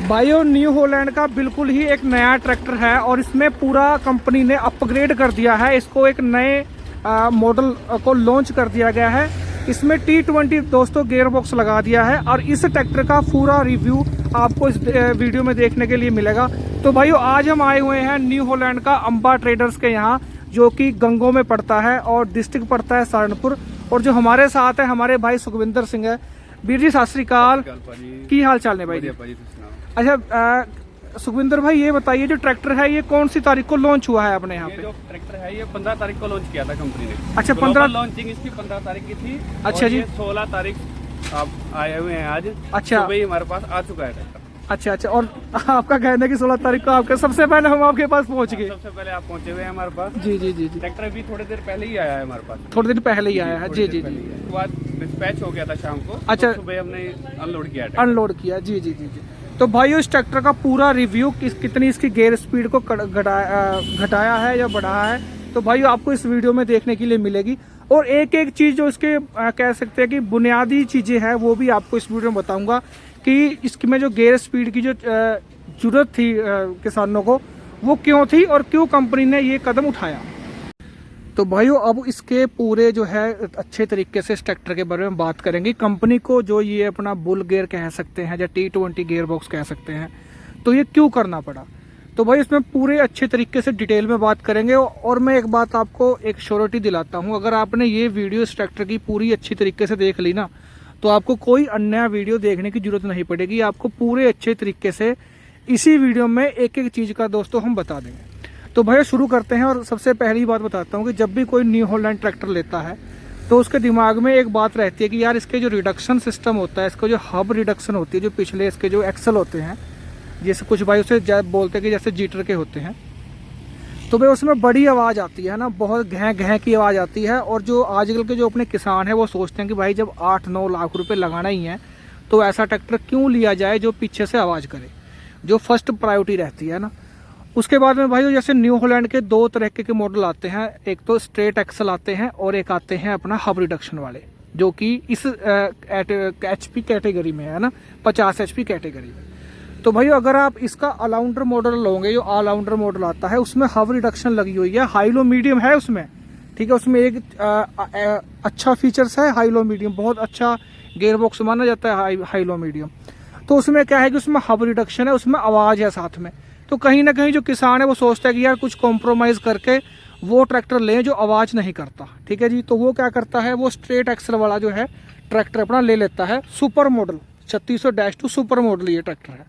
भाइयों new Holland का बिल्कुल ही एक नया ट्रैक्टर है और इसमें पूरा कंपनी ने अपग्रेड कर दिया है। इसको एक नए मॉडल को लॉन्च कर दिया गया है। इसमें T20 दोस्तों गियर बॉक्स लगा दिया है और इस ट्रैक्टर का पूरा रिव्यू आपको इस वीडियो में देखने के लिए मिलेगा। तो भाइयों आज हम आए हुए हैं न्यू हॉलैंड का अंबा ट्रेडर्स के यहाँ, जो कि गंगों में पड़ता है और डिस्ट्रिक्ट पड़ता है सहारनपुर। और जो हमारे साथ है हमारे भाई सुखविंदर सिंह है। वीर जी सत श्री अकाल, की हाल चाल है भाई जी? अच्छा सुखविंदर भाई ये बताइए जो ट्रैक्टर है ये कौन सी तारीख को लॉन्च हुआ है अपने यहाँ पे? जो ट्रैक्टर है ये 15 तारीख को लॉन्च किया था कंपनी ने। अच्छा 15 लॉन्चिंग इसकी 15 तारीख की थी। अच्छा जी 16 तारीख आप आए हुए हैं आज। अच्छा सुबह ही हमारे पास आ चुका है ट्रैक्टर। अच्छा अच्छा। और आपका कहना है कि 16 तारीख को आपके सबसे पहले हम आपके पास पहुँच गए? सबसे पहले आप पहुंचे हुए हैं हमारे पास। जी जी जी जी। ट्रैक्टर भी थोड़ी देर पहले ही आया है हमारे पास। थोड़ी देर पहले ही आया है। जी जी जी। उसके बाद डिस्पैच हो गया था शाम को। अच्छा तो सुबह हमने अनलोड किया। अनलोड किया। जी जी जी जी। तो भाई इस ट्रैक्टर का पूरा रिव्यू कितनी इसकी गियर स्पीड को घटाया है या बढ़ाया है, तो भाई आपको इस वीडियो में देखने के लिए मिलेगी। और एक एक चीज़ जो इसके कह सकते हैं कि बुनियादी चीज़ें हैं वो भी आपको इस वीडियो में बताऊंगा कि इसमें जो गियर स्पीड की जो जरूरत थी किसानों को वो क्यों थी और क्यों कंपनी ने ये कदम उठाया। तो भाइयों अब इसके पूरे जो है अच्छे तरीके से इस ट्रैक्टर के बारे में बात करेंगे। कंपनी को जो ये अपना बुल गियर कह सकते हैं या T20 गियर बॉक्स कह सकते हैं, तो ये क्यों करना पड़ा, तो भाई इसमें पूरे अच्छे तरीके से डिटेल में बात करेंगे। और मैं एक बात आपको एक श्योरिटी दिलाता हूँ, अगर आपने ये वीडियो इस ट्रैक्टर की पूरी अच्छी तरीके से देख ली ना, तो आपको कोई अन्य वीडियो देखने की जरूरत नहीं पड़ेगी। आपको पूरे अच्छे तरीके से इसी वीडियो में एक एक चीज़ का दोस्तों हम बता देंगे। तो भैया शुरू करते हैं। और सबसे पहली बात बताता हूँ कि जब भी कोई न्यू हॉलैंड ट्रैक्टर लेता है तो उसके दिमाग में एक बात रहती है कि यार इसके जो रिडक्शन सिस्टम होता है, इसका जो हब रिडक्शन होती है, जो पिछले इसके जो एक्सल होते हैं, जैसे कुछ भाई उसे बोलते हैं कि जैसे जीटर के होते हैं, तो भाई उसमें बड़ी आवाज़ आती है ना, बहुत घै घै की आवाज़ आती है। और जो आजकल के जो अपने किसान हैं वो सोचते हैं कि भाई जब 8-9 लाख रुपये लगाना ही है तो ऐसा ट्रैक्टर क्यों लिया जाए जो पीछे से आवाज़ करे, जो फर्स्ट प्रायोरिटी रहती है ना। उसके बाद में भाई जैसे न्यू हॉलैंड के दो तरह के मॉडल आते हैं, एक तो स्ट्रेट एक्सल आते हैं और एक आते हैं अपना हब रिडक्शन वाले, जो कि इस HP कैटेगरी में है ना, 50 HP कैटेगरी में। तो भाई अगर आप इसका अलाउंडर मॉडल लोगे, जो अलाउंडर मॉडल आता है उसमें हब रिडक्शन लगी हुई है, हाई लो मीडियम है उसमें, ठीक है। उसमें एक अच्छा फीचर्स है हाई लो मीडियम, बहुत अच्छा गियर बॉक्स माना जाता है हाई लो मीडियम। तो उसमें क्या है कि उसमें हब रिडक्शन है, उसमें आवाज़ है साथ में। तो कहीं ना कहीं जो किसान है वो सोचता है कि यार कुछ कॉम्प्रोमाइज़ करके वो ट्रैक्टर लें जो आवाज़ नहीं करता, ठीक है जी। तो वो क्या करता है, वो स्ट्रेट एक्सल वाला जो है ट्रैक्टर अपना ले लेता है, सुपर मॉडल 3600-2 सुपर मॉडल ये ट्रैक्टर है।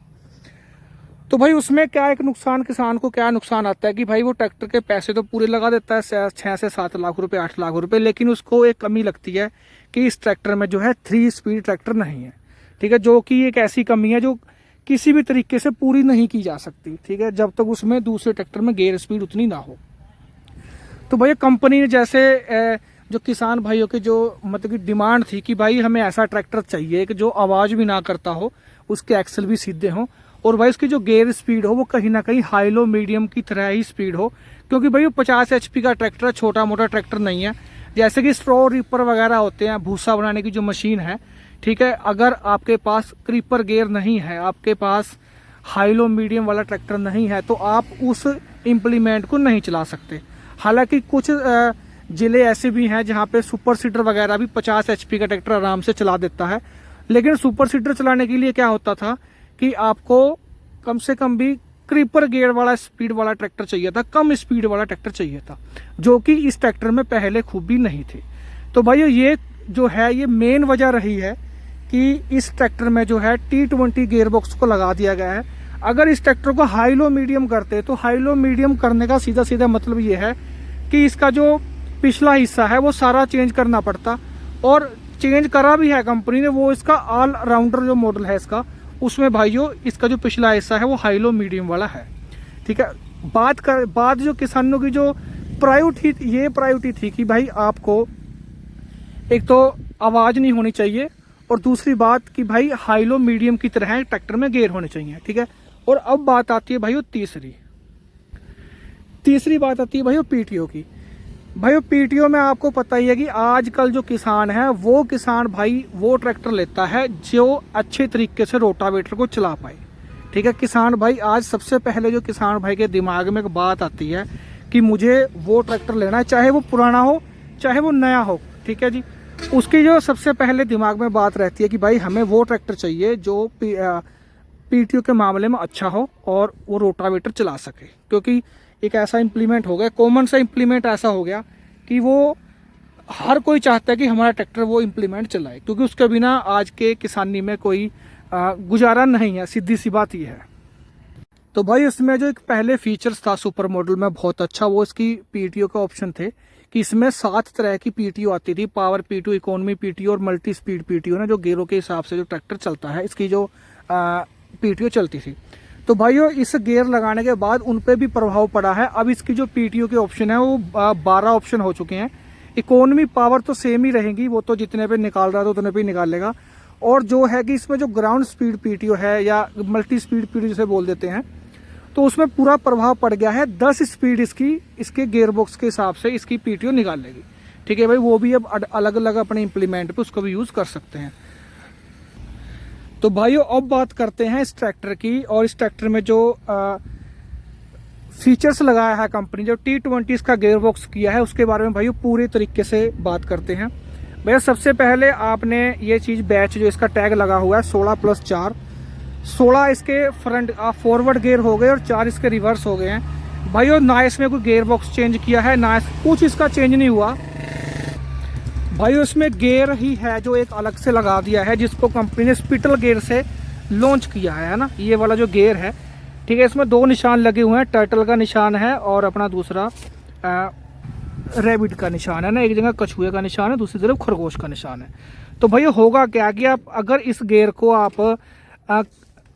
तो भाई उसमें क्या एक नुकसान, किसान को क्या नुकसान आता है कि भाई वो ट्रैक्टर के पैसे तो पूरे लगा देता है 6 से 7 लाख रुपए, 8 लाख रुपए, लेकिन उसको एक कमी लगती है कि इस ट्रैक्टर में जो है 3 स्पीड ट्रैक्टर नहीं है, ठीक है। जो कि एक ऐसी कमी है जो किसी भी तरीके से पूरी नहीं की जा सकती, ठीक है, जब तक उसमें दूसरे ट्रैक्टर में गियर स्पीड उतनी ना हो। तो भैया कंपनी ने जैसे जो किसान भाइयों की जो मतलब की डिमांड थी कि भाई हमें ऐसा ट्रैक्टर चाहिए कि जो आवाज़ भी ना करता हो, उसके एक्सल भी सीधे हों, और भाई उसकी जो गियर स्पीड हो वो कहीं ना कहीं हाई लो मीडियम की तरह ही स्पीड हो, क्योंकि भाई वो 50 HP का ट्रैक्टर है, छोटा मोटा ट्रैक्टर नहीं है। जैसे कि स्ट्रॉ रीपर वगैरह होते हैं, भूसा बनाने की जो मशीन है, ठीक है, अगर आपके पास क्रीपर गियर नहीं है, आपके पास हाई लो मीडियम वाला ट्रैक्टर नहीं है, तो आप उस इम्प्लीमेंट को नहीं चला सकते। हालांकि कुछ जिले ऐसे भी हैं जहां पे सुपर सीडर वगैरह भी 50 HP का ट्रैक्टर आराम से चला देता है, लेकिन सुपर सीडर चलाने के लिए क्या होता था कि आपको कम से कम भी क्रीपर गियर वाला स्पीड वाला ट्रैक्टर चाहिए था, कम स्पीड वाला ट्रैक्टर चाहिए था, जो कि इस ट्रैक्टर में पहले खूबी नहीं थी। तो भाई ये जो है ये मेन वजह रही है कि इस ट्रैक्टर में जो है T20 गियर बॉक्स को लगा दिया गया है। अगर इस ट्रैक्टर को हाई लो मीडियम करते तो हाई लो मीडियम करने का सीधा सीधा मतलब ये है कि इसका जो पिछला हिस्सा है वो सारा चेंज करना पड़ता, और चेंज करा भी है कंपनी ने। वो इसका ऑल राउंडर जो मॉडल है इसका, उसमें भाइयों इसका जो पिछला हिस्सा है वो हाई लो मीडियम वाला है, ठीक है। बात जो किसानों की जो प्रायोरिटी थी कि भाई आपको एक तो आवाज़ नहीं होनी चाहिए, और दूसरी बात कि भाई हाई लो मीडियम की तरह ट्रैक्टर में गियर होने चाहिए, ठीक है। और अब बात आती है भाइयों तीसरी बात आती है भाइयों PTO की। भाइयों PTO में आपको पता ही है कि आजकल जो किसान है वो किसान भाई वो ट्रैक्टर लेता है जो अच्छे तरीके से रोटावेटर को चला पाए, ठीक है किसान भाई, आज सबसे पहले जो किसान भाई के दिमाग में एक बात आती है कि मुझे वो ट्रैक्टर लेना है, चाहे वो पुराना हो चाहे वो नया हो, ठीक है जी। उसकी जो सबसे पहले दिमाग में बात रहती है कि भाई हमें वो ट्रैक्टर चाहिए जो पीटीओ के मामले में अच्छा हो और वो रोटावेटर चला सके, क्योंकि एक ऐसा इम्प्लीमेंट हो गया, कॉमन सा इम्प्लीमेंट ऐसा हो गया कि वो हर कोई चाहता है कि हमारा ट्रैक्टर वो इम्प्लीमेंट चलाए, क्योंकि उसके बिना आज के किसानी में कोई गुजारा नहीं है, सीधी सी बात ये है। तो भाई इसमें जो एक पहले फीचर्स था सुपर मॉडल में बहुत अच्छा, वो इसकी पीटीओ का ऑप्शन थे कि इसमें 7 तरह की पीटीओ आती थी, पावर पीटीओ, इकोनॉमी पीटीओ और मल्टी स्पीड पीटीओ ना, जो गेयरों के हिसाब से जो ट्रैक्टर चलता है इसकी जो पीटीओ चलती थी। तो भाइयों इस गियर लगाने के बाद उन पे भी प्रभाव पड़ा है। अब इसकी जो पीटीओ के ऑप्शन है वो 12 ऑप्शन हो चुके हैं। इकोनॉमी पावर तो सेम ही रहेगी, वो तो जितने पे निकाल रहा था उतने पे ही निकाल लेगा। और जो है कि इसमें जो ग्राउंड स्पीड पीटीओ है या मल्टी स्पीड पीटीओ जिसे बोल देते हैं, तो उसमें पूरा प्रभाव पड़ गया है। 10 स्पीड इसके गियर बॉक्स के हिसाब से इसकी पीटीओ निकाल लेगी, ठीक है भाई। वो भी अब अलग अलग अपने इम्प्लीमेंट पे उसको भी यूज कर सकते हैं। तो भाइयों अब बात करते हैं इस ट्रैक्टर की, और इस ट्रैक्टर में जो फीचर्स लगाया है कंपनी, जो T20 इसका गियर बॉक्स किया है, उसके बारे में भाइयों पूरे तरीके से बात करते हैं। भैया सबसे पहले आपने ये चीज़ बैच जो इसका टैग लगा हुआ है 16+4, 16 इसके फ्रंट फॉरवर्ड गियर हो गए और 4 इसके रिवर्स हो गए हैं। भाइयों ना इसमें कोई गियर बॉक्स चेंज किया है, ना कुछ इसका चेंज नहीं हुआ भाइयों। इसमें गियर ही है जो एक अलग से लगा दिया है, जिसको कंपनी ने स्पिटल गियर से लॉन्च किया है ना, ये वाला जो गियर है, ठीक है। इसमें 2 निशान लगे हुए हैं, टर्टल का निशान है और अपना दूसरा रैबिट का निशान है ना, एक जगह कछुए का निशान है, दूसरी तरफ खरगोश का निशान है। तो भैया होगा क्या कि आप अगर इस गियर को आप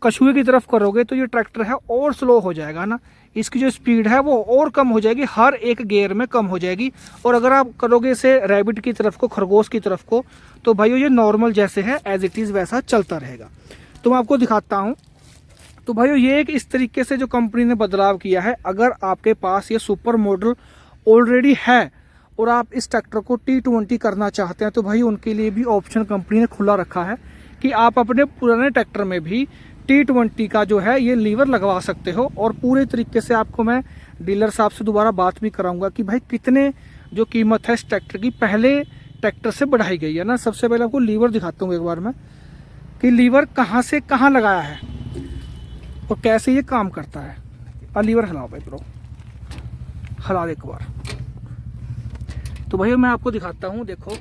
कछुए की तरफ करोगे तो ये ट्रैक्टर है और स्लो हो जाएगा ना, इसकी जो स्पीड है वो और कम हो जाएगी, हर एक गियर में कम हो जाएगी। और अगर आप करोगे इसे रैबिट की तरफ को, खरगोश की तरफ को, तो भाइयों ये नॉर्मल जैसे है एज इट इज़ वैसा चलता रहेगा। तो मैं आपको दिखाता हूँ। तो भाइयों ये एक इस तरीके से जो कंपनी ने बदलाव किया है। अगर आपके पास ये सुपर मॉडल ऑलरेडी है और आप इस ट्रैक्टर को T20 करना चाहते हैं, तो भाई उनके लिए भी ऑप्शन कंपनी ने खुला रखा है कि आप अपने पुराने ट्रैक्टर में भी T20 का जो है ये लीवर लगवा सकते हो। और पूरे तरीके से आपको मैं डीलर साहब से दोबारा बात भी कराऊंगा कि भाई कितने जो कीमत है इस ट्रैक्टर की पहले ट्रैक्टर से बढ़ाई गई है ना। सबसे पहले आपको लीवर दिखाता हूँ एक बार मैं कि लीवर कहाँ से कहाँ लगाया है और कैसे ये काम करता है। लीवर हिलाओ भाई प्रो, हिला दे एक बार। तो भैया मैं आपको दिखाता हूँ, देखो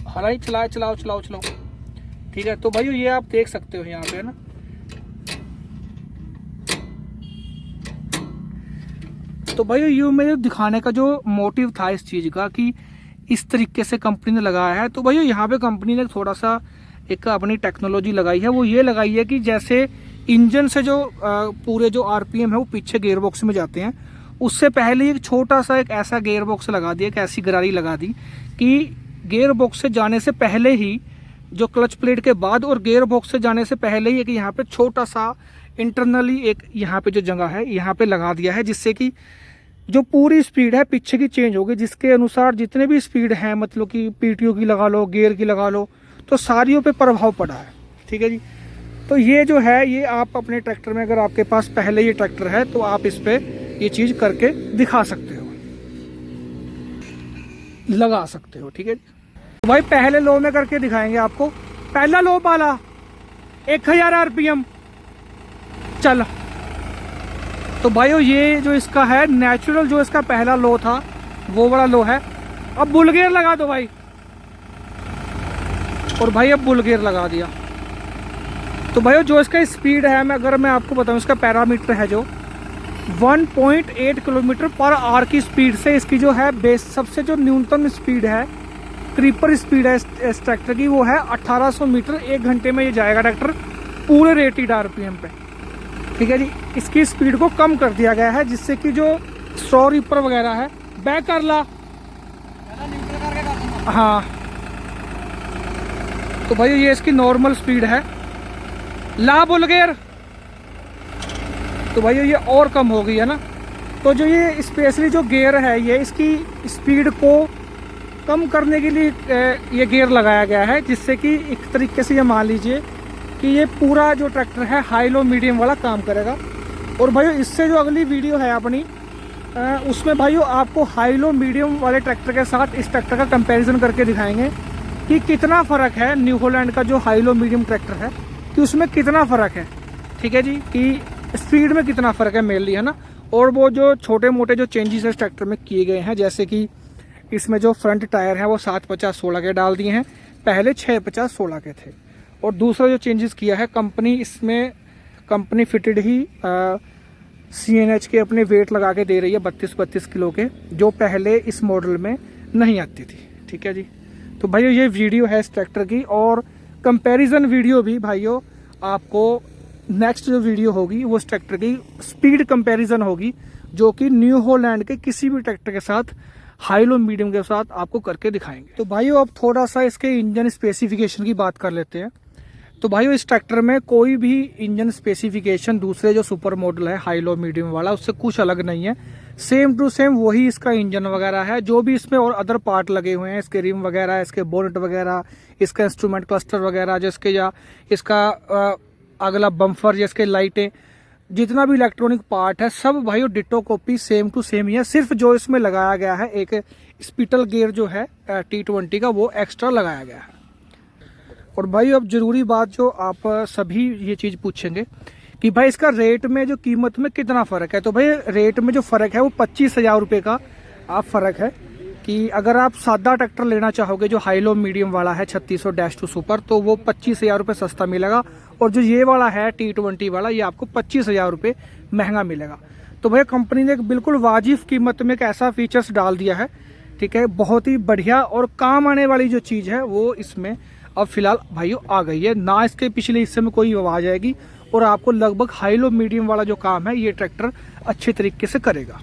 हलाई, चलाओ चलाओ चलाओ चलाओ, ठीक है। तो भाइयों ये आप देख सकते हो यहाँ पे ना, तो भाइयों ये मेरे दिखाने का जो मोटिव था इस चीज का कि इस तरीके से कंपनी ने लगाया है। तो भाइयों यहाँ पे कंपनी ने थोड़ा सा एक अपनी टेक्नोलॉजी लगाई है, वो ये लगाई है कि जैसे इंजन से जो पूरे जो आरपीएम है वो पीछे गियर बॉक्स में जाते हैं, उससे पहले एक छोटा सा एक ऐसा गियर बॉक्स लगा दिया, एक ऐसी गरारी लगा दी कि गियर बॉक्स से जाने से पहले ही, जो क्लच प्लेट के बाद और गियर बॉक्स से जाने से पहले ही एक यहाँ पे छोटा सा इंटरनली एक यहाँ पे जो जगह है यहाँ पे लगा दिया है, जिससे कि जो पूरी स्पीड है पीछे की चेंज होगी, जिसके अनुसार जितने भी स्पीड है, मतलब कि पीटीओ की लगा लो, गियर की लगा लो, तो सारियों पे प्रभाव पड़ा है, ठीक है जी। तो ये जो है ये आप अपने ट्रैक्टर में, अगर आपके पास पहले ये ट्रैक्टर है तो आप इस पे ये चीज़ करके दिखा सकते हो, लगा सकते हो, ठीक है। तो भाई पहले लो में करके दिखाएंगे आपको। पहला लो पाला 1000 आरपीएम चल। तो भाइयों ये जो इसका है नेचुरल, जो इसका पहला लो था वो बड़ा लो है। अब बुल गियर लगा दो भाई, और भाई अब बुल गियर लगा दिया। तो भाइयों जो इसका स्पीड है, मैं आपको बताऊं, इसका पैरामीटर है जो 1.8 किलोमीटर पर आवर की स्पीड से इसकी जो है बेस सबसे जो न्यूनतम स्पीड है, क्रीपर स्पीड है इस ट्रैक्टर की, वो है 1800 मीटर 1 घंटे में ये जाएगा ट्रैक्टर पूरे रेटेड आरपीएम पे, ठीक है जी। इसकी स्पीड को कम कर दिया गया है, जिससे कि जो स्ट्रॉ रीपर वगैरह है, बैक कर ला, हाँ। तो भाई ये इसकी नॉर्मल स्पीड है, ला बुल गियर, तो भाई ये और कम हो गई है ना। तो जो ये स्पेशली जो गियर है ये इसकी स्पीड को कम करने के लिए ये गियर लगाया गया है, जिससे कि एक तरीके से ये मान लीजिए कि ये पूरा जो ट्रैक्टर है हाई लो मीडियम वाला काम करेगा। और भाइयों इससे जो अगली वीडियो है अपनी उसमें भाइयों आपको हाई लो मीडियम वाले ट्रैक्टर के साथ इस ट्रैक्टर का कंपैरिजन करके दिखाएंगे कि कितना फ़र्क है न्यू हॉलैंड का जो हाई लो मीडियम ट्रैक्टर है कि उसमें कितना फ़र्क है, ठीक है जी, कि स्पीड में कितना फ़र्क है मेनली, है ना। और वो जो छोटे मोटे जो चेंजेस इस ट्रैक्टर में किए गए हैं, जैसे कि इसमें जो फ्रंट टायर हैं वो 750/16 के डाल दिए हैं, पहले 650/16 के थे। और दूसरा जो चेंजेस किया है कंपनी फिटेड ही CNH के अपने वेट लगा के दे रही है 32 किलो के, जो पहले इस मॉडल में नहीं आती थी, ठीक है जी। तो भाइयों ये वीडियो है इस ट्रैक्टर की, और कंपैरिजन वीडियो भी भाइयों आपको नेक्स्ट जो वीडियो होगी वो इस ट्रैक्टर की स्पीड कंपैरिजन होगी, जो कि न्यू हॉलैंड के किसी भी ट्रैक्टर के साथ हाई लो मीडियम के साथ आपको करके दिखाएंगे। तो भाइयों अब थोड़ा सा इसके इंजन स्पेसिफिकेशन की बात कर लेते हैं। तो भाइयों इस ट्रैक्टर में कोई भी इंजन स्पेसिफिकेशन दूसरे जो सुपर मॉडल है हाई लो मीडियम वाला उससे कुछ अलग नहीं है, सेम टू सेम वही इसका इंजन वगैरह है। जो भी इसमें और अदर पार्ट लगे हुए हैं, इसके रिम वगैरह, इसके बोनेट वगैरह, इसका इंस्ट्रूमेंट क्लस्टर वगैरह, जिसके या इसका अगला बम्फर, जिसके लाइटें, जितना भी इलेक्ट्रॉनिक पार्ट है सब भाइयों ditto copy same to same ही है। सिर्फ जो इसमें लगाया गया है एक स्पिटल गियर जो है T20 का वो एक्स्ट्रा लगाया गया है। और भाई अब जरूरी बात जो आप सभी ये चीज़ पूछेंगे कि भाई इसका रेट में जो कीमत में कितना फ़र्क है। तो भाई रेट में जो फ़र्क है वो 25,000 रुपये का आप फ़र्क है कि अगर आप सादा ट्रैक्टर लेना चाहोगे जो हाई लो मीडियम वाला है 3600-2 सुपर, तो वो 25,000 रुपये सस्ता मिलेगा। और जो ये वाला है T20 वाला ये आपको 25,000 रुपये महंगा मिलेगा। तो भाई कंपनी ने एक बिल्कुल वाजिब कीमत में एक ऐसा फीचर्स डाल दिया है, ठीक है, बहुत ही बढ़िया और काम आने वाली जो चीज़ है वो इसमें अब फिलहाल भाइयों आ गई है ना। इसके पिछले हिस्से में कोई आवाज़ आएगी और आपको लगभग हाई लो मीडियम वाला जो काम है ये ट्रैक्टर अच्छे तरीके से करेगा।